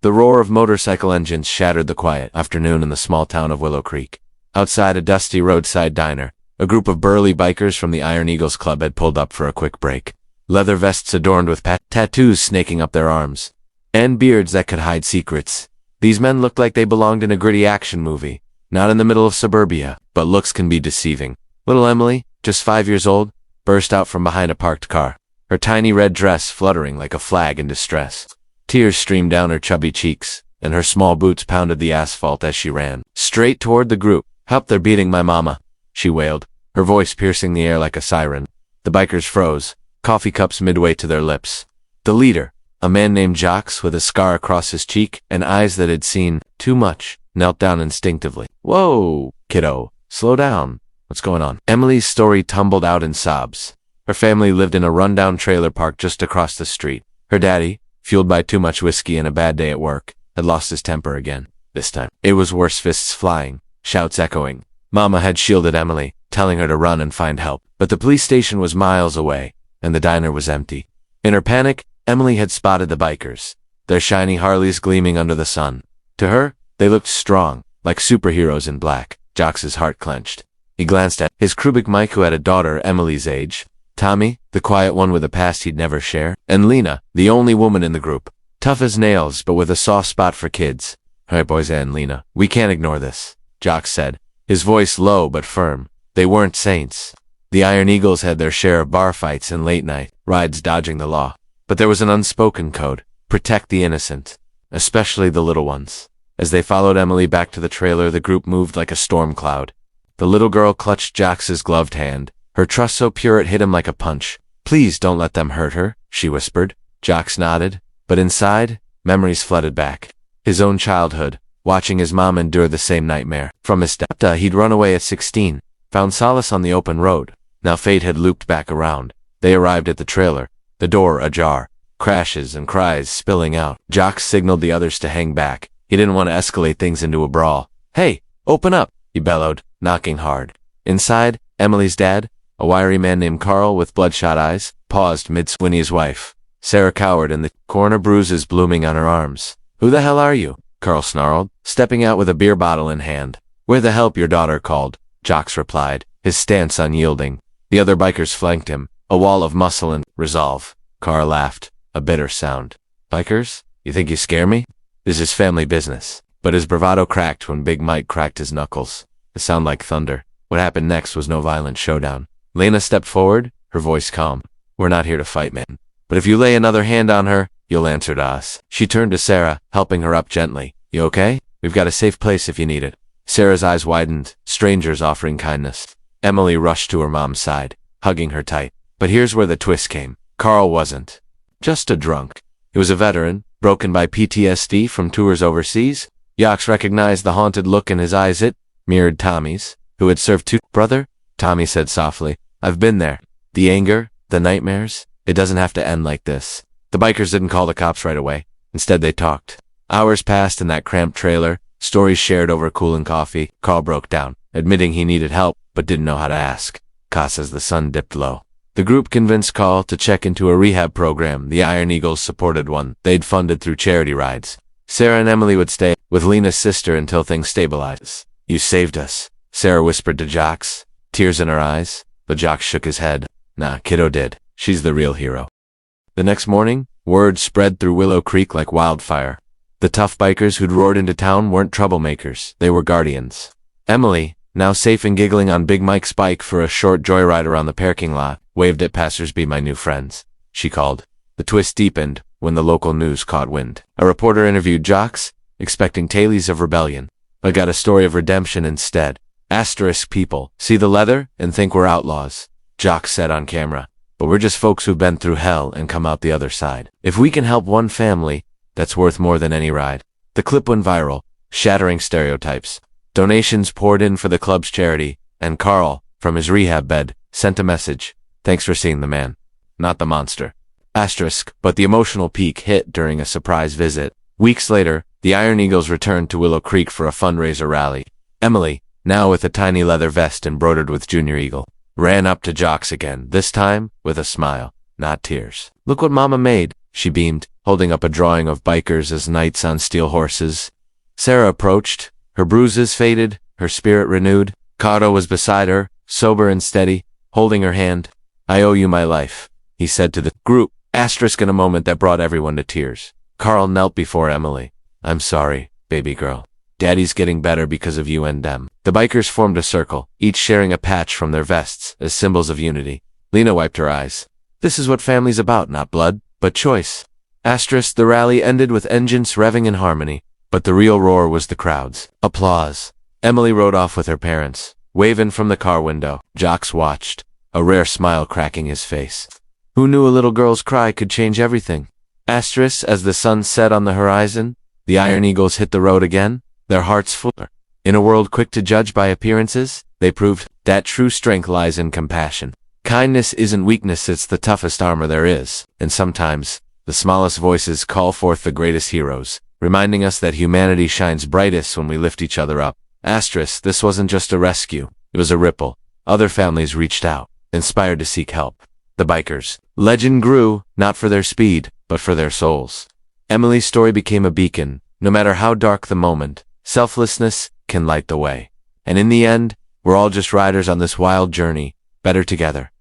The roar of motorcycle engines shattered the quiet afternoon in the small town of Willow Creek. Outside a dusty roadside diner, a group of burly bikers from the Iron Eagles Club had pulled up for a quick break. Leather vests adorned with tattoos snaking up their arms, and beards that could hide secrets. These men looked like they belonged in a gritty action movie, not in the middle of suburbia, but looks can be deceiving. Little Emily, just 5 years old, burst out from behind a parked car, her tiny red dress fluttering like a flag in distress. Tears streamed down her chubby cheeks, and her small boots pounded the asphalt as she ran straight toward the group. "Help, they're beating my mama," she wailed, her voice piercing the air like a siren. The bikers froze, coffee cups midway to their lips. The leader, a man named Jacques with a scar across his cheek and eyes that had seen too much, knelt down instinctively. "Whoa, kiddo, slow down. What's going on?" Emily's story tumbled out in sobs. Her family lived in a rundown trailer park just across the street. Her daddy, fueled by too much whiskey and a bad day at work, had lost his temper again. This time, it was worse, fists flying, shouts echoing. Mama had shielded Emily, telling her to run and find help, but the police station was miles away, and the diner was empty. In her panic, Emily had spotted the bikers, their shiny Harleys gleaming under the sun. To her, they looked strong, like superheroes in black. Jacques' heart clenched. He glanced at his Krubik Mike, who had a daughter Emily's age, Tommy, the quiet one with a past he'd never share, and Lena, the only woman in the group, tough as nails but with a soft spot for kids. "All right, boys and Lena, we can't ignore this," Jacques said, his voice low but firm. They weren't saints. The Iron Eagles had their share of bar fights and late-night rides dodging the law. But there was an unspoken code: protect the innocent, especially the little ones. As they followed Emily back to the trailer, the group moved like a storm cloud. The little girl clutched Jacques' gloved hand, her trust so pure it hit him like a punch. "Please don't let them hurt her," she whispered. Jacques nodded, but inside, memories flooded back. His own childhood, watching his mom endure the same nightmare. From his stepdad, he'd run away at 16, found solace on the open road. Now fate had looped back around. They arrived at the trailer, the door ajar, crashes and cries spilling out. Jacques signaled the others to hang back. He didn't want to escalate things into a brawl. "Hey, open up," he bellowed, knocking hard. Inside, Emily's dad, a wiry man named Carl with bloodshot eyes, paused mid-Winnie's wife. Sarah cowered and the corner bruises blooming on her arms. "Who the hell are you?" Carl snarled, stepping out with a beer bottle in hand. "Where the help, your daughter called," Jacques replied, his stance unyielding. The other bikers flanked him, a wall of muscle and resolve. Carl laughed, a bitter sound. "Bikers? You think you scare me? This is family business." But his bravado cracked when Big Mike cracked his knuckles. It sounded like thunder. What happened next was no violent showdown. Lena stepped forward, her voice calm. "We're not here to fight, man. But if you lay another hand on her, you'll answer to us." She turned to Sarah, helping her up gently. "You okay? We've got a safe place if you need it." Sarah's eyes widened, strangers offering kindness. Emily rushed to her mom's side, hugging her tight. But here's where the twist came. Carl wasn't just a drunk. He was a veteran, broken by PTSD from tours overseas. Jacques recognized the haunted look in his eyes. It mirrored Tommy's, who had served too. "Brother," Tommy said softly, "I've been there. The anger, the nightmares, it doesn't have to end like this." The bikers didn't call the cops right away. Instead, they talked. Hours passed in that cramped trailer, stories shared over cooling coffee. Carl broke down, admitting he needed help, but didn't know how to ask. As the sun dipped low, the group convinced Carl to check into a rehab program the Iron Eagles supported, one they'd funded through charity rides. Sarah and Emily would stay with Lena's sister until things stabilized. "You saved us," Sarah whispered to Jacques, tears in her eyes, but Jacques shook his head. "Nah, kiddo did. She's the real hero." The next morning, word spread through Willow Creek like wildfire. The tough bikers who'd roared into town weren't troublemakers, they were guardians. Emily, now safe and giggling on Big Mike's bike for a short joyride around the parking lot, waved at passers-by. "My new friends," she called. The twist deepened when the local news caught wind. A reporter interviewed Jacques, expecting tales of rebellion, but got a story of redemption instead. "People see the leather and think we're outlaws," Jacques said on camera. "But we're just folks who've been through hell and come out the other side. If we can help one family, that's worth more than any ride." The clip went viral, shattering stereotypes. Donations poured in for the club's charity, and Carl, from his rehab bed, sent a message. "Thanks for seeing the man, not the monster." But the emotional peak hit during a surprise visit. Weeks later, the Iron Eagles returned to Willow Creek for a fundraiser rally. Emily, now with a tiny leather vest embroidered with Junior Eagle, ran up to Jacques again, this time with a smile, not tears. "Look what Mama made," she beamed, holding up a drawing of bikers as knights on steel horses. Sarah approached, her bruises faded, her spirit renewed. Caro was beside her, sober and steady, holding her hand. "I owe you my life," he said to the group, in a moment that brought everyone to tears. Carl knelt before Emily. "I'm sorry, baby girl. Daddy's getting better because of you and them." The bikers formed a circle, each sharing a patch from their vests as symbols of unity. Lena wiped her eyes. "This is what family's about, not blood, but choice." The rally ended with engines revving in harmony, but the real roar was the crowd's applause. Emily rode off with her parents, waving from the car window. Jocks watched, a rare smile cracking his face. Who knew a little girl's cry could change everything? As the sun set on the horizon, the Iron Eagles hit the road again, their hearts full. In a world quick to judge by appearances, they proved that true strength lies in compassion. Kindness isn't weakness, it's the toughest armor there is. And sometimes, the smallest voices call forth the greatest heroes, reminding us that humanity shines brightest when we lift each other up. This wasn't just a rescue, it was a ripple. Other families reached out, inspired to seek help. The bikers' legend grew, not for their speed, but for their souls. Emily's story became a beacon. No matter how dark the moment, selflessness can light the way. And in the end, we're all just riders on this wild journey, better together.